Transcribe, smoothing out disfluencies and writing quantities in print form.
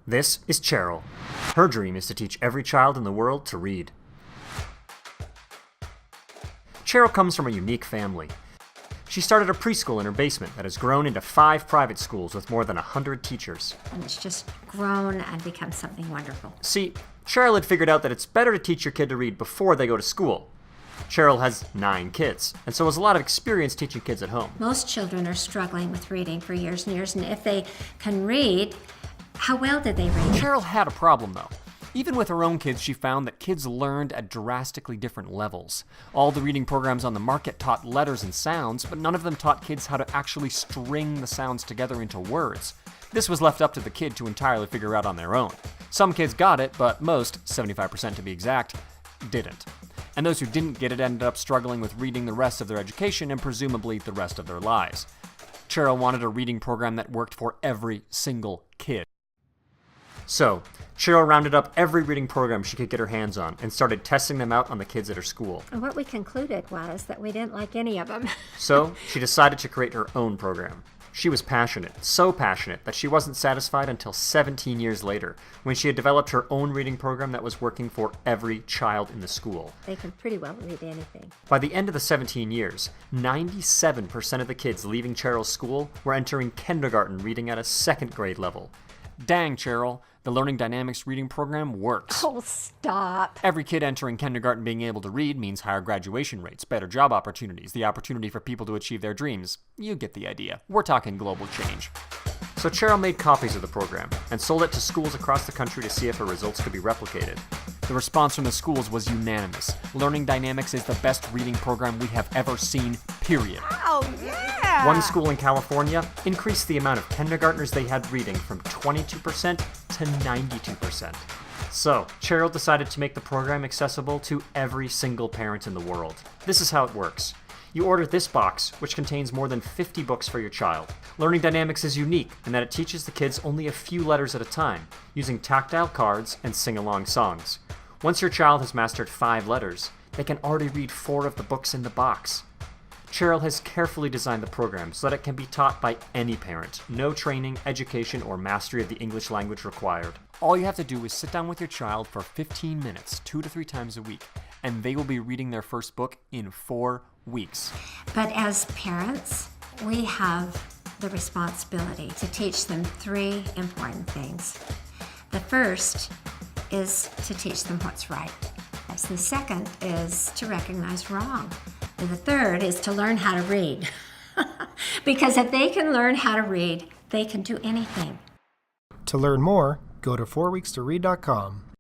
This is Cheryl. Her dream is to teach every child in the world to read. Cheryl comes from a unique family. She started a preschool in her basement that has grown into 5 private schools with more than 100 teachers. And it's just grown and become something wonderful. See, Cheryl had figured out that it's better to teach your kid to read before they go to school. Cheryl has 9 kids, and so has a lot of experience teaching kids at home. Most children are struggling with reading for years and years, and if they can read, how well did they read? Cheryl had a problem, though. Even with her own kids, she found that kids learned at drastically different levels. All the reading programs on the market taught letters and sounds, but none of them taught kids how to actually string the sounds together into words. This was left up to the kid to entirely figure out on their own. Some kids got it, but most, 75% to be exact, didn't. And those who didn't get it ended up struggling with reading the rest of their education and presumably the rest of their lives. Cheryl wanted a reading program that worked for every single kid. So, Cheryl rounded up every reading program she could get her hands on and started testing them out on the kids at her school. And what we concluded was that we didn't like any of them. So, she decided to create her own program. She was passionate, so passionate that she wasn't satisfied until 17 years later, when she had developed her own reading program that was working for every child in the school. They can pretty well read anything. By the end of the 17 years, 97% of the kids leaving Cheryl's school were entering kindergarten reading at a 2nd grade level. Dang, Cheryl, the Learning Dynamics reading program works. Oh, stop. Every kid entering kindergarten being able to read means higher graduation rates, better job opportunities, the opportunity for people to achieve their dreams. You get the idea. We're talking global change. So Cheryl made copies of the program and sold it to schools across the country to see if her results could be replicated. The response from the schools was unanimous. Learning Dynamics is the best reading program we have ever seen, period. Oh, yeah! One school in California increased the amount of kindergartners they had reading from 22% to 92%. So, Cheryl decided to make the program accessible to every single parent in the world. This is how it works. You order this box, which contains more than 50 books for your child. Learning Dynamics is unique in that it teaches the kids only a few letters at a time, using tactile cards and sing-along songs. Once your child has mastered 5 letters, they can already read 4 of the books in the box. Cheryl has carefully designed the program so that it can be taught by any parent. No training, education, or mastery of the English language required. All you have to do is sit down with your child for 15 minutes, 2 to 3 times a week, and they will be reading their first book in 4 weeks. But as parents, we have the responsibility to teach them 3 important things. The first is to teach them what's right. The second is to recognize wrong. And the third is to learn how to read. Because if they can learn how to read, they can do anything. To learn more, go to 4weekstoread.com.